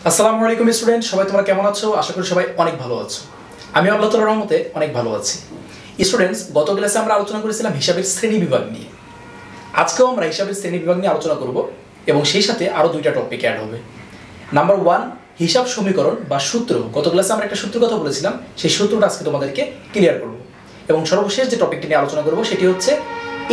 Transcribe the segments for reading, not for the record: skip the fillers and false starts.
আসসালামু আলাইকুম স্টুডেন্ট, সবাই তোমরা কেমন আছো? আশা করি সবাই অনেক ভালো আছো। আমি আল্লাহ তাআলার রহমতে অনেক ভালো আছি। স্টুডেন্টস, গত ক্লাসে আমরা আলোচনা করেছিলাম হিসাবের শ্রেণী বিভাগ নিয়ে। আজকেও আমরা হিসাবের শ্রেণী বিভাগ নিয়ে আলোচনা করব এবং সেই সাথে আরও দুইটা টপিক অ্যাড হবে। নাম্বার 1, হিসাব সমীকরণ বা সূত্র। গত ক্লাসে আমরা একটা সূত্রের কথা বলেছিলাম, সেই সূত্রটা আজকে তোমাদেরকে ক্লিয়ার করব। এবং সর্বশেষ যে টপিকটি নিয়ে আলোচনা করব সেটি হচ্ছে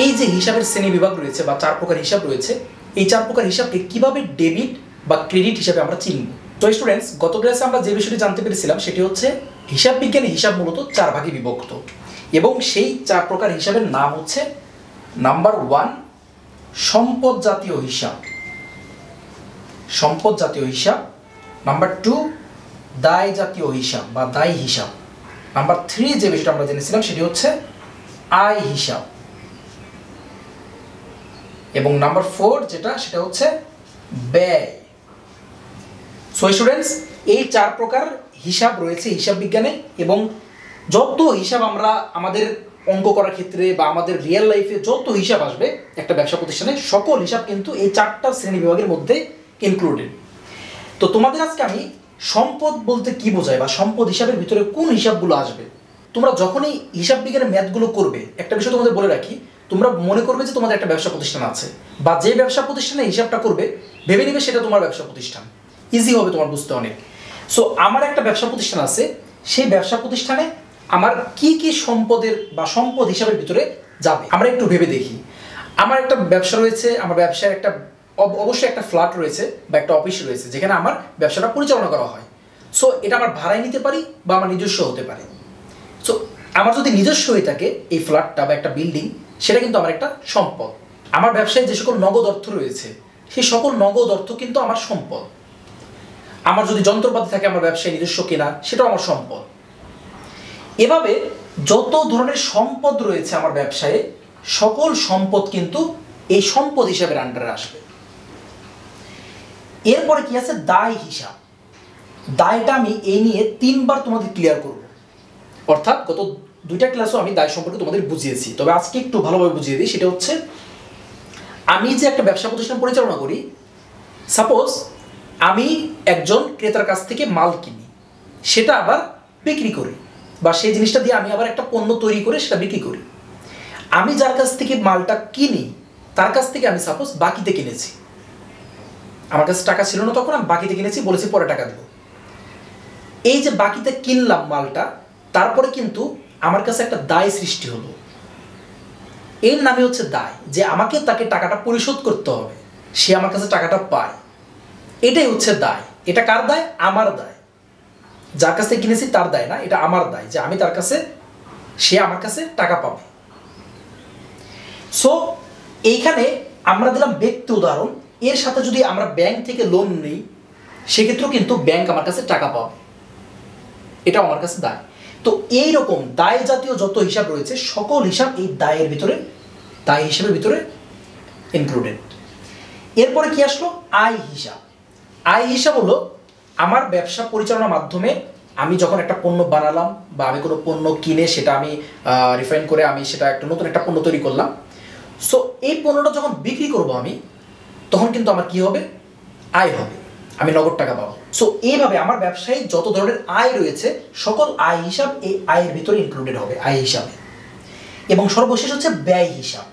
এই যে হিসাবের শ্রেণী বিভাগ রয়েছে বা 4 প্রকার হিসাব রয়েছে, এই 4 প্রকার হিসাবকে কিভাবে ডেবিট বা ক্রেডিট হিসাবে আমরা চিনব। তো স্টুডেন্টস, গত ক্লাসে আমরা যে বিষয়টি জানতে পেরেছিলাম সেটি হচ্ছে হিসাব বিজ্ঞানে হিসাব মূলত 4 ভাগে বিভক্ত এবং সেই 4 প্রকার হিসাবের নাম হচ্ছে নাম্বার 1, সম্পদ জাতীয় হিসাব, সম্পদ জাতীয় হিসাব। নাম্বার 2, দায় জাতীয় হিসাব বা দায় হিসাব। নাম্বার 3 যে বিষয়টা আমরা জেনেছিলাম সেটি হচ্ছে আয় হিসাব। এবং নাম্বার 4 যেটা সেটা হচ্ছে ব্যয়। সো স্টুডেন্টস, এই 4 প্রকার হিসাব রয়েছে হিসাব বিজ্ঞানে এবং যত হিসাব আমরা আমাদের অঙ্ক করার ক্ষেত্রে বা আমাদের রিয়েল লাইফে যত হিসাব আসবে একটা ব্যবসা প্রতিষ্ঠানে, সকল হিসাব কিন্তু এই 4টা শ্রেণী বিভাগের মধ্যে ইনক্লুডেড। তো তোমাদের আজকে আমি সম্পদ বলতে কি বোঝায় বা সম্পদ হিসাবের ভিতরে কোন হিসাবগুলো আসবে, তোমরা যখনই হিসাব বিজ্ঞানের ম্যাথগুলো করবে একটা বিষয় তোমাদের বলে রাখি, তোমরা মনে করবে যে তোমাদের একটা ব্যবসা প্রতিষ্ঠান আছে বা যে ব্যবসা প্রতিষ্ঠানে হিসাবটা করবে ভেবে নেবে সেটা তোমার ব্যবসা প্রতিষ্ঠান। ইজি হবে তোমার বুঝতে অনেক। সো আমার একটা ব্যবসা প্রতিষ্ঠান আছে, সেই ব্যবসা প্রতিষ্ঠানে আমার কি কি সম্পদের বা সম্পদ হিসাবের ভিতরে যাবে আমরা একটু ভেবে দেখি। আমার একটা ব্যবসা রয়েছে, আমার ব্যবসায় একটা অবশ্যই একটা ফ্ল্যাট রয়েছে বা একটা অফিস রয়েছে যেখানে আমার ব্যবসাটা পরিচালনা করা হয়। সো এটা আমার ভাড়ায় নিতে পারি বা আমার নিজস্ব হতে পারে। সো আমার যদি নিজস্ব হয়ে থাকে এই ফ্ল্যাটটা বা একটা বিল্ডিং, সেটা কিন্তু আমার একটা সম্পদ। আমার ব্যবসায় যে সকল নগদ অর্থ রয়েছে সেই সকল নগদ অর্থ কিন্তু আমার সম্পদ। আমার যদি যন্ত্রপাতি থাকে আমার ব্যবসায় নিজস্ব কেনা, সেটাও আমার সম্পদ। এভাবে যত ধরনের সম্পদ রয়েছে আমার ব্যবসায়ে, সকল সম্পদ কিন্তু এই সম্পদ হিসাবের আন্ডারে আসবে। এরপরে কি আছে দায় হিসাব। দায়টা আমি এই নিয়ে 3বার তোমাদের ক্লিয়ার করব, অর্থাৎ গত 2টা ক্লাসও আমি দায় সম্পর্কে তোমাদের বুঝিয়েছি, তবে আজকে একটু ভালোভাবে বুঝিয়ে দিই। সেটা হচ্ছে আমি যে একটা ব্যবসা প্রতিষ্ঠান পরিচালনা করি, সাপোজ আমি একজন ক্রেতার কাছ থেকে মাল কিনি, সেটা আবার বিক্রি করি বা সেই জিনিসটা দিয়ে আমি আবার একটা পণ্য তৈরি করে সেটা বিক্রি করি। আমি যার কাছ থেকে মালটা কিনি তার কাছ থেকে আমি সাপোজ বাকিতে কিনেছি, আমার কাছে টাকা ছিল না তখন, আমি বাকিতে কিনেছি, বলেছি পরে টাকা দেবো। এই যে বাকিতে কিনলাম মালটা, তারপরে কিন্তু আমার কাছে একটা দায় সৃষ্টি হলো। এর নামে হচ্ছে দায়, যে আমাকে তাকে টাকাটা পরিশোধ করতে হবে, সে আমার কাছে টাকাটা পায়। এটাই হচ্ছে দায়। এটা কার দায়? আমার দায়। যার কাছ থেকে কিনেছি তার দায় না, এটা আমার দায় যে আমি তার কাছে, সে আমার কাছে টাকা পাবে। সো এইখানে আমরা দিলাম ব্যক্তি উদাহরণ, এর সাথে যদি আমরা ব্যাংক থেকে লোন নিই সেক্ষেত্রেও কিন্তু ব্যাংক আমার কাছে টাকা পাবে, এটাও আমার কাছে দায়। তো এইরকম দায় জাতীয় যত হিসাব রয়েছে সকল হিসাব এই দায়ের ভিতরে, দায় হিসাবের ভিতরে ইনক্লুডেড। এরপরে কি আসলো? আয় হিসাব। আয় হিসাব হলো আমার ব্যবসা পরিচালনার মাধ্যমে আমি যখন একটা পণ্য বানালাম বা আমি কোনো পণ্য কিনে সেটা আমি রিফাইন করে আমি সেটা একটা নতুন একটা পণ্য তৈরি করলাম। সো এই পণ্যটা যখন বিক্রি করব আমি, তখন কিন্তু আমার কি হবে? আয় হবে, আমি নগদ টাকা পাবো। সো এইভাবে আমার ব্যবসায় যত ধরনের আয় রয়েছে সকল আয় হিসাব এই আয়ের ভিতরে ইনক্লুডেড হবে আয় হিসাবে। এবং সর্বশেষ হচ্ছে ব্যয় হিসাব।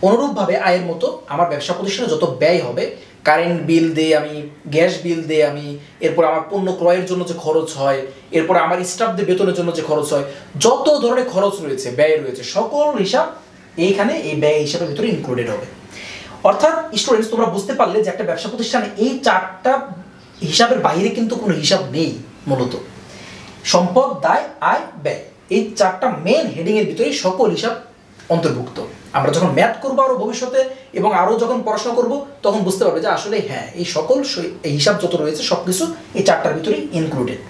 অনুরূপভাবে আয়ের মতো আমার ব্যবসা প্রতিষ্ঠানে যত ব্যয় হবে, কারেন্ট বিল দিয়ে আমি, গ্যাস বিল দিয়ে আমি, এরপর আমার পণ্য ক্রয়ের জন্য যে খরচ হয়, এরপর আমার স্টাফদের বেতনের জন্য যে খরচ হয়, যত ধরনের খরচ রয়েছে, ব্যয় রয়েছে, সকল হিসাব এইখানে এই ব্যয় হিসাবের ভিতরে ইনক্লুডেড হবে। অর্থাৎ স্টুডেন্টস, তোমরা বুঝতে পারলে যে একটা ব্যবসা প্রতিষ্ঠানে এই 4টা হিসাবের বাইরে কিন্তু কোনো হিসাব নেই। মূলত সম্পদ, দায়, আয়, ব্যয়, এই 4টা মেন হেডিংয়ের ভিতরেই সকল হিসাব অন্তর্ভুক্ত। আমরা যখন ম্যাথ করবো আরও ভবিষ্যতে এবং আরও যখন পড়াশোনা করব তখন বুঝতে পারবে যে আসলে হ্যাঁ, এই সকল এই হিসাব যত রয়েছে সব কিছু এই 4টার ভিতরেই ইনক্লুডেড।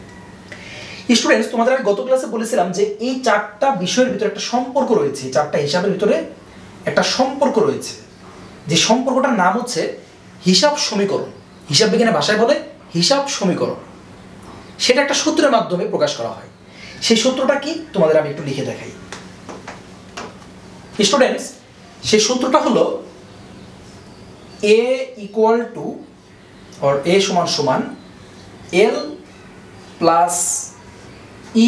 স্টুডেন্টস, তোমাদের আমি গত ক্লাসে বলেছিলাম যে এই 4টা বিষয়ের ভিতরে একটা সম্পর্ক রয়েছে, 4টা হিসাবের ভিতরে একটা সম্পর্ক রয়েছে, যে সম্পর্কটার নাম হচ্ছে হিসাব সমীকরণ। হিসাব বিজ্ঞানের ভাষায় বলে হিসাব সমীকরণ। সেটা একটা সূত্রের মাধ্যমে প্রকাশ করা হয়। সেই সূত্রটা কি তোমাদের আমি একটু লিখে দেখাই। স্টুডেন্টস, সেই সূত্রটা হলো A = or A = L plus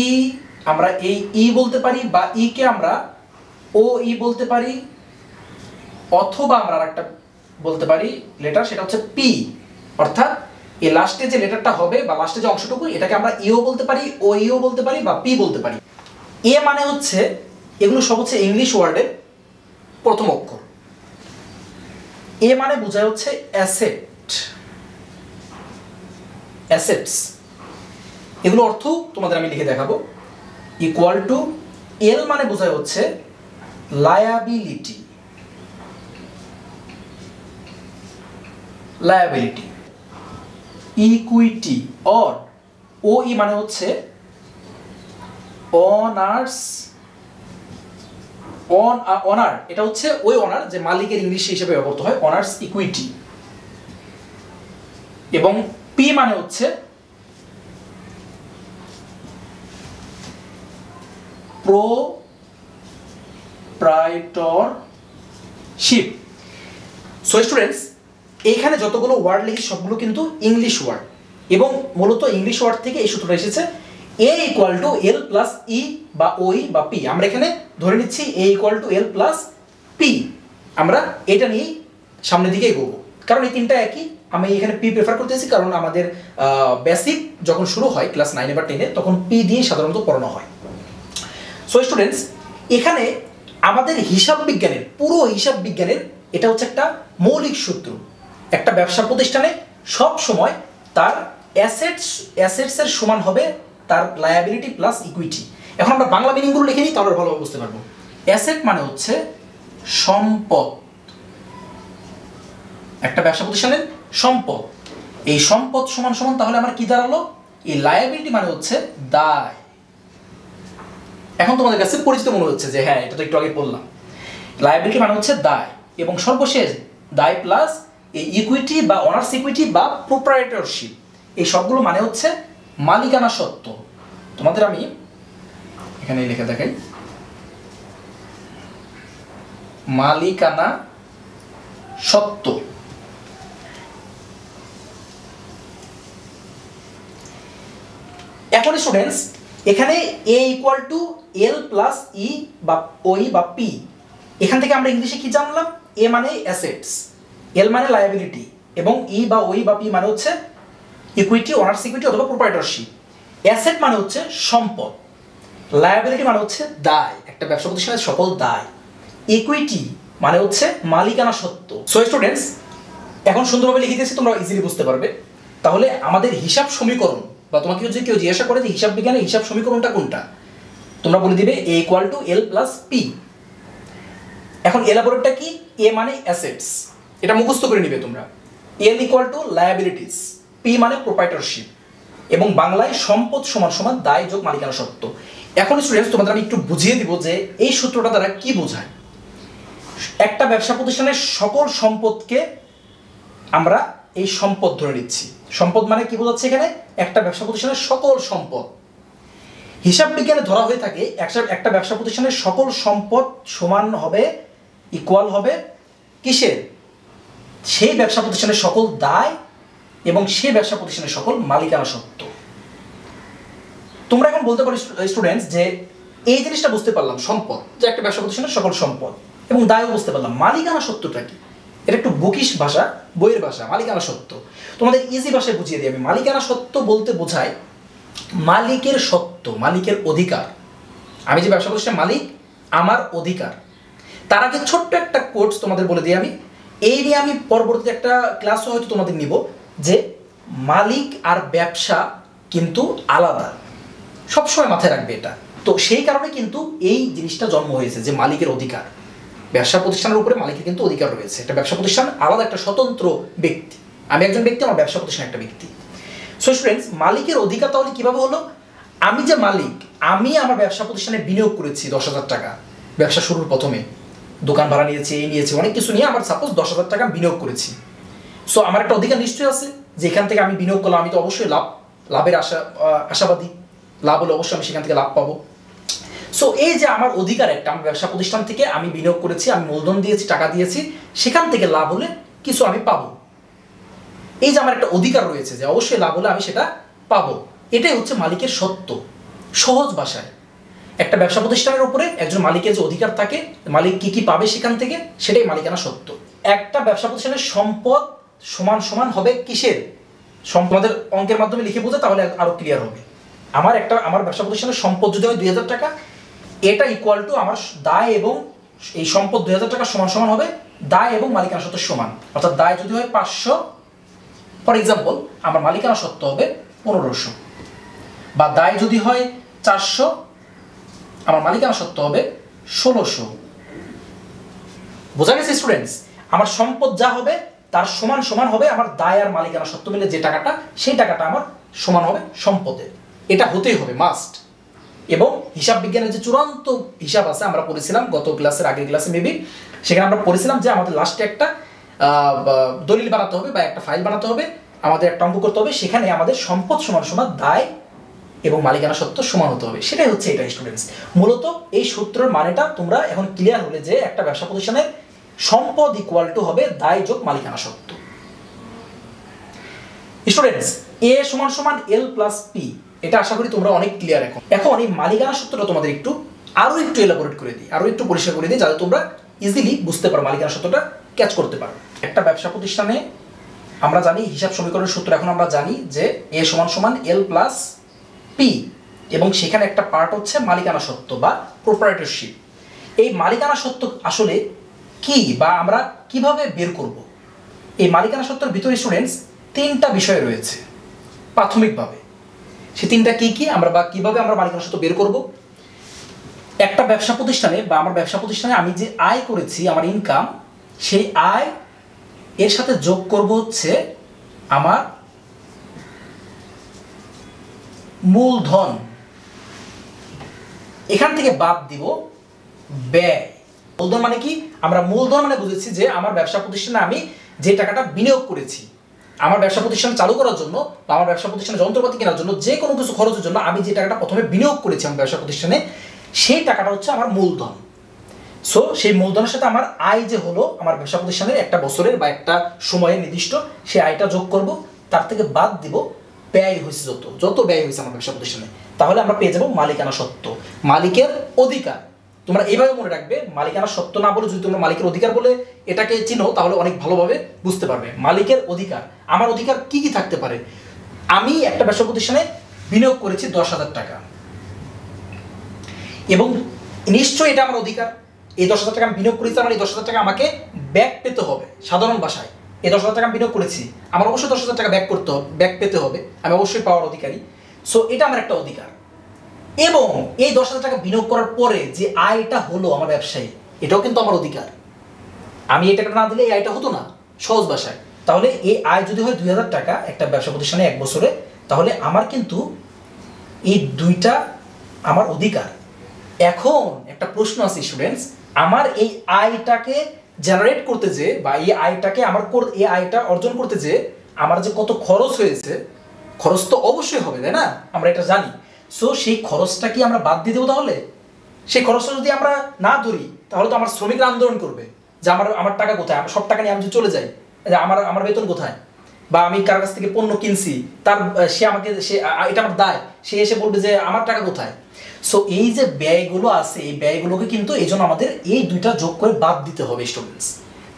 ই, আমরা এই ই বলতে পারি বা ই কে আমরা ও ই বলতে পারি, অথবা আমরা আরেকটা বলতে পারি লেটার, সেটা হচ্ছে পি। অর্থাৎ এই লাস্টে যে লেটারটা হবে বা লাস্টে যে অংশটুকু, এটাকে আমরা ইও বলতে পারি, ও ইও বলতে পারি বা পি বলতে পারি। এ মানে হচ্ছে, এগুলো সব হচ্ছে ইংলিশ ওয়ার্ডের প্রথম অক্ষর। এ মানে বোঝায় হচ্ছে অ্যাসেট, অ্যাসেটস। এগুলো অর্থ তোমাদের আমি লিখে দেখাবো। ইকুয়াল টু এল মানে বোঝায় হচ্ছে লায়াবিলিটি, লায়াবিলিটি। ইকুইটি অর ও ই মানে হচ্ছে অনার্স, অনার, এটা হচ্ছে ওই অনার যে মালিকের ইংলিশ হিসেবে ব্যবহৃত হয়, অনার্স ইকুইটি। এবং পি মানে হচ্ছে প্রোপ্রাইটরশিপ। সো স্টুডেন্টস, এইখানে যতগুলো ওয়ার্ড লিখি সবগুলো কিন্তু ইংলিশ ওয়ার্ড, এবং মূলত ইংলিশ ওয়ার্ড থেকে এই সূত্রটা এসেছে A equal to L plus E বা ওই বা পি। আমরা এখানে ধরে নিচ্ছি A equal to L plus P, আমরা এটা নিয়েই সামনের দিকে এগোবো, কারণ এই তিনটা একই। আমি এখানে পি প্রেফার করতেছি কারণ আমাদের বেসিক যখন শুরু হয় ক্লাস 9 বা 10-এ, তখন পি দিয়ে সাধারণত পড়ানো হয়। সো স্টুডেন্টস, এখানে আমাদের হিসাব বিজ্ঞানের, পুরো হিসাব বিজ্ঞানের এটা হচ্ছে একটা মৌলিক সূত্র। একটা ব্যবসা প্রতিষ্ঠানে সব সময় তার অ্যাসেটসের সমান হবে তার লায়াবিলিটি প্লাস ইকুইটি। এখন আমরা বাংলা মিনিংগুলো লিখে নিই, তাহলে ভালোভাবে বুঝতে পারবো। অ্যাসেট মানে হচ্ছে সম্পদ, একটা ব্যবসা প্রতিষ্ঠানের সম্পদ। এই সম্পদ সমান সমান তাহলে আমার কি দাঁড়ালো, এই লায়াবিলিটি মানে হচ্ছে দায়। এখন তোমাদের কাছে পরিচিত মনে হচ্ছে যে হ্যাঁ, এটা তো একটু আগে বললাম। লায়াবিলিটি মানে হচ্ছে দায়, এবং সর্বশেষ দায় প্লাস এই ইকুইটি বা অনার্স ইকুইটি বা প্রোপ্রাইটরশিপ, এই সবগুলো মানে হচ্ছে মালিকানা সত্ত্ব। তোমাদের আমি এখানে লিখে দেখাই, মালিকানা সত্ত্ব। এখন স্টুডেন্টস, এখানে এ equal to L plus E বা ওই বা পি, এখান থেকে আমরা ইংলিশে কি জানলাম, এ মানে অ্যাসেটস, এল মানে লায়াবিলিটি, এবং ই বা ওই বা পি মানে হচ্ছে ইকুইটি, অনার্স ইকুইটি অথবা প্রোপ্রাইটরশিপ। অ্যাসেট মানে হচ্ছে সম্পদ, লায়াবিলিটি মানে হচ্ছে দায়, একটা ব্যবসা প্রতিষ্ঠানের সকল দায়, ইকুইটি মানে হচ্ছে মালিকানা সত্ত্ব। সো স্টুডেন্টস, এখন সুন্দরভাবে লিখে দিয়েছি, তোমরা ইজিলি বুঝতে পারবে। তাহলে আমাদের হিসাব সমীকরণ, বা তোমাকে যদি কেউ জিজ্ঞাসা করে যে হিসাব বিজ্ঞানের হিসাব সমীকরণটা কোনটা, তোমরা বলে দিবে A equal to L plus P. এখন এলাবোরেটটা কি, এ মানে অ্যাসেটস, এটা মুখস্থ করে নিবে তোমরা। L equal to liabilities, P মানে প্রোপ্রাইটরশিপ, এবং বাংলায় সম্পদ সমান সমান দায় যোগ মালিকানা সত্ত্ব। এখন স্টুডেন্টস, তোমাদের আমি একটু বুঝিয়ে দিব যে এই সূত্রটা দ্বারা কি বোঝায়। একটা ব্যবসা প্রতিষ্ঠানের সকল সম্পদকে আমরা এই সম্পদ ধরে নিচ্ছি। সম্পদ মানে কি বোঝাচ্ছে এখানে, একটা ব্যবসা প্রতিষ্ঠানের সকল সম্পদ। হিসাব বিজ্ঞানে ধরা হয়ে থাকে একটা ব্যবসা প্রতিষ্ঠানের সকল সম্পদ সমান হবে, ইকুয়াল হবে কিসের, সেই ব্যবসা প্রতিষ্ঠানের সকল দায় এবং সেই ব্যবসা প্রতিষ্ঠানের সকল মালিকানা সত্ত্ব। তোমরা এখন বলতে পারো স্টুডেন্টস যে এই জিনিসটা বুঝতে পারলাম, সম্পদ যে একটা ব্যবসা প্রতিষ্ঠানের সকল সম্পদ, এবং দায়ও বুঝতে পারলাম, মালিকানা সত্ত্বটা কি। এটা একটু বুকিশ ভাষা, বইয়ের ভাষা, মালিকানা সত্ত্ব। তোমাদের ইজি ভাষায় বুঝিয়ে দিই আমি। মালিকানা সত্ত্ব বলতে বোঝায় মালিকের সত্ত্ব, মালিকের অধিকার। আমি যে ব্যবসা প্রতিষ্ঠানের মালিক, আমার অধিকার। তার আগে ছোট্ট একটা কোর্স তোমাদের বলে দিই আমি, এই নিয়ে আমি পরবর্তীতে একটা ক্লাসও হয়তো তোমাদের নিব, যে মালিক আর ব্যবসা কিন্তু আলাদা, সবসময় মাথায় রাখবে এটা। তো সেই কারণে কিন্তু এই জিনিসটা জন্ম হয়েছে যে মালিকের অধিকার। ব্যবসা প্রতিষ্ঠানের উপরে মালিকের কিন্তু অধিকার রয়েছে। একটা ব্যবসা প্রতিষ্ঠান আলাদা, একটা স্বতন্ত্র ব্যক্তি। আমি একজন ব্যক্তি, আমার ব্যবসা প্রতিষ্ঠান একটা ব্যক্তি। সো স্টুডেন্টস, মালিকের অধিকার তাহলে কিভাবে হলো, আমি যে মালিক, আমি আমার ব্যবসা প্রতিষ্ঠানে বিনিয়োগ করেছি 10,000 টাকা, ব্যবসা শুরুর প্রথমে দোকান ভাড়া নিয়েছি, এই নিয়েছি, অনেক কিছু নিয়ে আমার সাপোজ 10,000 টাকা বিনিয়োগ করেছি। সো আমার একটা অধিকার নিশ্চয়ই আছে যে এখান থেকে আমি বিনিয়োগ করলাম, আমি তো অবশ্যই লাভের আশাবাদী, লাভ হলে অবশ্যই আমি সেখান থেকে লাভ পাবো। সো এই যে আমার অধিকার একটা, আমার ব্যবসা প্রতিষ্ঠান থেকে আমি বিনিয়োগ করেছি, আমি মূলধন দিয়েছি, টাকা দিয়েছি, সেখান থেকে লাভ হলে কিছু আমি পাবো। এই যে আমার একটা অধিকার রয়েছে যে অবশ্যই লাভ হলে আমি সেটা পাবো, এটাই হচ্ছে মালিকের সত্ত্ব। সহজ ভাষায় একটা ব্যবসা প্রতিষ্ঠানের উপরে একজন মালিকের যে অধিকার থাকে, মালিক কি কি পাবে সেখান থেকে, সেটাই মালিকানা সত্ত্ব। একটা ব্যবসা প্রতিষ্ঠানের সম্পদ সমান সমান হবে কিসের? সম্পদের অঙ্কের মাধ্যমে লিখে বোঝা, তাহলে আরো ক্লিয়ার হবে। আমার ব্যবসা প্রতিষ্ঠানের সম্পদ যদি হয় 2000 টাকা, এটা ইকুয়াল টু আমার দায় এবং এই সম্পদ 2000 টাকা সমান সমান হবে দায় এবং মালিকানা সত্ত্ব সমান। অর্থাৎ দায় যদি হয় 500, ফর এক্সাম্পল আমার মালিকানা সত্ত্ব হবে 1500, বা দায় যদি হয় 400, আমার মালিকানা সত্ত্ব হবে 1600। বোঝা গেছে স্টুডেন্টস? আমার সম্পদ যা হবে তার সমান সমান হবে আমার দায় আর মালিকানা সত্ত্ব মিলে যে টাকাটা, সেই টাকাটা আমার সমান হবে সম্পদের। এটা হতেই হবে মাস্ট। এবং হিসাব বিজ্ঞানের যে চূড়ান্ত হিসাব আছে আমরা পড়েছিলাম গত ক্লাসের আগের ক্লাসে মেবি, সেখানে আমরা পড়েছিলাম যে আমাদের লাস্টে একটা দলিল বানাতে হবে বা একটা ফাইল বানাতে হবে, আমাদের একটা অঙ্ক করতে হবে, সেখানে আমাদের সম্পদ সমান সমান দায় এবং মালিকানা সত্ত্ব সমান হতে হবে। সেটাই হচ্ছে এটা স্টুডেন্টস। মূলত এই সূত্রের মানেটা তোমরা এখন ক্লিয়ার হলে যে একটা ব্যবসা প্রতিষ্ঠানের সম্পদ ইকুয়াল টু হবে দায় যোগ মালিকানা সত্ত্ব। স্টুডেন্টস, এ সমান সমান এল প্লাস পি, এটা আশা করি তোমরা অনেক ক্লিয়ার। এখন এই মালিকানা সূত্রটা তোমাদের আরো একটু এলাবোরেট করে দিই, আরো একটু পরিষ্কার করে দিই, যাতে তোমরা ইজিলি বুঝতে পারো, মালিকানা সূত্রটা ক্যাচ করতে পারো। একটা ব্যবসা প্রতিষ্ঠানে আমরা জানি হিসাব সমীকরণের সূত্র, এখন আমরা জানি যে এ সমান সমান এল প্লাস পি, এবং সেখানে একটা পার্ট হচ্ছে মালিকানা সত্ত্ব বা প্রোপ্রাইটরশিপ। এই মালিকানা সত্ত্ব আসলে কি বা আমরা কিভাবে বের করব? এই মালিকানা সত্ত্বের ভিতরে স্টুডেন্টস 3টা বিষয় রয়েছে প্রাথমিকভাবে। সে 3টা কি কি আমরা বা কিভাবে আমরা মালিকানা সত্ত্ব বের করব? একটা ব্যবসা প্রতিষ্ঠানে বা আমার ব্যবসা প্রতিষ্ঠানে আমি যে আয় করেছি, আমার ইনকাম, সেই আয় এর সাথে যোগ করব হচ্ছে আমার মূলধন, এখান থেকে বাদ দিব ব্যয়। মূলধন মানে কি? আমরা মূলধন মানে বুঝেছি যে আমার ব্যবসা প্রতিষ্ঠানে আমি যে টাকাটা বিনিয়োগ করেছি, আমার ব্যবসা প্রতিষ্ঠান চালু করার জন্য বা আমার ব্যবসা প্রতিষ্ঠানে যন্ত্রপাতি কেনার জন্য, যে কোনো কিছু খরচের জন্য আমি যে টাকাটা প্রথমে বিনিয়োগ করেছি আমার ব্যবসা প্রতিষ্ঠানে, সেই টাকাটা হচ্ছে আমার মূলধন। সো সেই মূলধনের সাথে আমার আয় যে হলো আমার ব্যবসা প্রতিষ্ঠানের একটা বছরের বা একটা সময়ের নির্দিষ্ট, সেই আয়টা যোগ করব, তার থেকে বাদ দিব ব্যয় হয়েছে যত ব্যয় হয়েছে আমার ব্যবসা প্রতিষ্ঠানে, তাহলে আমরা পেয়ে যাবো মালিকানা সত্ত্ব, মালিকের অধিকার। তোমরা এইভাবে মনে রাখবে, মালিকানা সত্ত্ব না বলে যদি তোমরা মালিকের অধিকার বলে এটাকে চিনো, তাহলে অনেক ভালোভাবে বুঝতে পারবে। মালিকের অধিকার, আমার অধিকার কি কি থাকতে পারে? আমি একটা ব্যবসা প্রতিষ্ঠানে বিনিয়োগ করেছি 10,000 টাকা, এবং নিশ্চয়ই এটা আমার অধিকার। এই 10,000 টাকা আমি বিনিয়োগ করেছি, আমার এই 10,000 টাকা আমাকে ব্যাক পেতে হবে। সাধারণ ভাষায় এই 10,000 টাকা আমি বিনিয়োগ করেছি, আমার অবশ্যই 10,000 টাকা ব্যাক পেতে হবে, আমি অবশ্যই পাওয়ার অধিকারী। সো এটা আমার একটা অধিকার। এবং এই 10,000 টাকা বিনিয়োগ করার পরে যে আয়টা হলো আমার ব্যবসায়ী, এটাও কিন্তু আমার অধিকার। আমি এই টাকাটা না দিলে এই আয়টা হতো না, সহজ ভাষায়। তাহলে এই আয় যদি হয় 2,000 টাকা একটা ব্যবসা প্রতিষ্ঠানে এক বছরে, তাহলে আমার কিন্তু এই দুইটা আমার অধিকার। এখন একটা প্রশ্ন আছে স্টুডেন্টস, আমার এই আয়টাকে জেনারেট করতে যে বা এই আয়টাকে এই আয়টা অর্জন করতে যে আমার যে কত খরচ হয়েছে, খরচ তো অবশ্যই হবে, তাই না? আমরা এটা জানি। সো সেই খরচটা কি আমরা বাদ দিয়ে দেবো? তাহলে সেই খরচটা যদি আমরা না ধরি, তাহলে তো আমার শ্রমিকরা আন্দোলন করবে যে আমার টাকা কোথায়, আমার সব টাকা নিয়ে আমি যদি চলে যাই, যে আমার বেতন কোথায়, বা আমি কার কাছ থেকে পণ্য কিনছি এটা আমার দায়, সে এসে বলবে যে আমার টাকা কোথায়। সো এই যে ব্যয়গুলো আছে, এই ব্যয়গুলোকে কিন্তু এই জন্য আমাদের এই দুইটা যোগ করে বাদ দিতে হবে স্টুডেন্টস।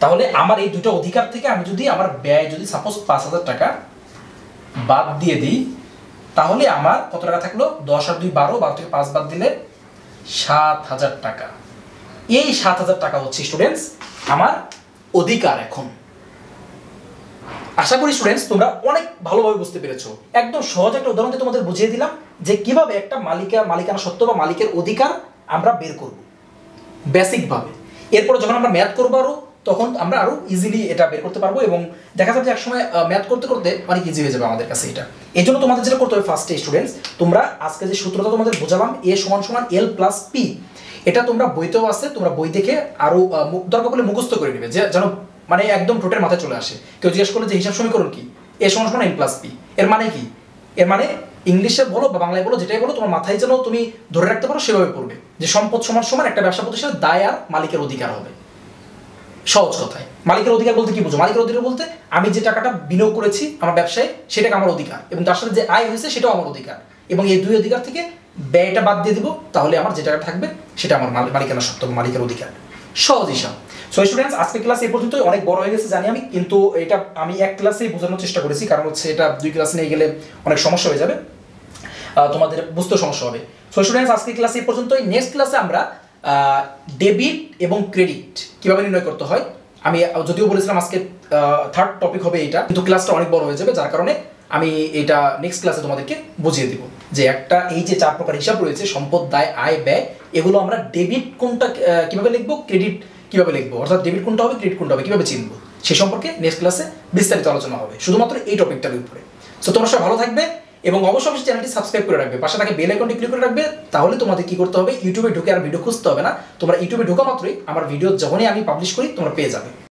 তাহলে আমার এই দুইটা অধিকার থেকে আমি যদি আমার ব্যয় যদি সাপোজ 5,000 টাকা বাদ দিয়ে দিই, তাহলে আমার কত টাকা থাকলো? 10 আর 2 12, 12 থেকে 5 বাদ দিলে 7,000 টাকা। এই 7,000 টাকা হচ্ছে স্টুডেন্টস আমার অধিকার। এখন আশা করি স্টুডেন্টস তোমরা অনেক ভালোভাবে বুঝতে পেরেছো। একদম সহজ একটা উদাহরণ দিয়ে তোমাদের বুঝিয়ে দিলাম যে কিভাবে একটা মালিকানা সত্ত্ব বা মালিকের অধিকার আমরা বের করব বেসিক ভাবে। এরপরে যখন আমরা ম্যাথ করবো তখন আমরা আরো ইজিলি এটা বের করতে পারবো, এবং দেখা যাবে যে একসময় ম্যাথ করতে করতে অনেক ইজি হয়ে যাবে আমাদের কাছে এটা। এই জন্য তোমাদের যেটা করতে হবে ফার্স্টে স্টুডেন্টস, তোমরা আজকে যে সূত্রটা তোমাদের বোঝালাম এ সমান সমান এল প্লাস পি, এটা তোমরা বইতেও আছে, তোমরা বই দেখে আরো দরকার পড়লে মুখস্থ করে নেবে, যে যেন মানে একদম টোটের মাথায় চলে আসে। কেউ জিজ্ঞেস করলে যে হিসাব সমীকরণ কি, এ সমান সমান এন প্লাস পি, এর মানে কি? এর মানে ইংলিশে বলো বা বাংলায় বলো, যেটাই বলো তোমার মাথায় যেন তুমি ধরে রাখতে পারো, সেভাবে পড়বে যে সম্পদ সমান সমান একটা ব্যবসা প্রতিষ্ঠানের দায় আর মালিকের অধিকার হবে। সহজ কথায় মালিকের অধিকার বলতে কি বুঝো? মালিকের অধিকার বলতে আমি যে টাকাটা বিনিয়োগ করেছি আমার ব্যবসায় সেটাকে আমার অধিকার, এবং তার সাথে যে আয় হয়েছে সেটাও আমার অধিকার, এবং এই দুই অধিকার থেকে ব্যয়টা বাদ দিয়ে দিব, তাহলে আমার যে টাকা থাকবে সেটা আমার মালিকানা সত্ত্ব, মালিকের অধিকার। সহজ হিসাব। সো স্টুডেন্টস, আজকের ক্লাস এই পর্যন্তই। অনেক বড় হয়ে গেছে জানি আমি, কিন্তু এটা আমি এক ক্লাসেই বোঝানোর চেষ্টা করেছি, কারণ হচ্ছে এটা 2 ক্লাস নিয়ে গেলে অনেক সমস্যা হয়ে যাবে, তোমাদের বুঝতে সমস্যা হবে। সো স্টুডেন্টস, আজকের ক্লাস এই পর্যন্তই। নেক্সট ক্লাসে আমরা ডেবিট এবং ক্রেডিট কিভাবে নির্ণয় করতে হয়, আমি যদিও বলেছিলাম আজকে 3rd টপিক হবে এটা, কিন্তু ক্লাসটা অনেক বড় হয়ে যাবে, যার কারণে আমি এটা নেক্সট ক্লাসে তোমাদেরকে বুঝিয়ে দিব যে একটা এই যে 4 প্রকার হিসাব রয়েছে, সম্পদ, দায়, আয়, ব্যয়, এগুলো আমরা ডেবিট কোনটা কিভাবে লিখবো, ক্রেডিট কিভাবে লিখবো, অর্থাৎ ডেবিট কোনটা হবে, ক্রেডিট কোনটা হবে, কিভাবে চিনবো, সে সম্পর্কে নেক্সট ক্লাসে বিস্তারিত আলোচনা হবে, শুধুমাত্র এই টপিকটার উপরে। সো তোমরা সব ভালো থাকবে, এবং অবশ্যই চ্যানেলটি সাবস্ক্রাইব করে রাখবে, পাশে থাকে বেল আইকনটি ক্লিক করে রাখবে, তাহলে তোমাদের কি করতে হবে, ইউটিউবে ঢুকে আর ভিডিও খুঁজতে হবে না, তোমরা ইউটিউবে ঢোকা মাত্রই আমার ভিডিও যখনই আমি পাবলিশ করি তোমরা পেয়ে যাবে।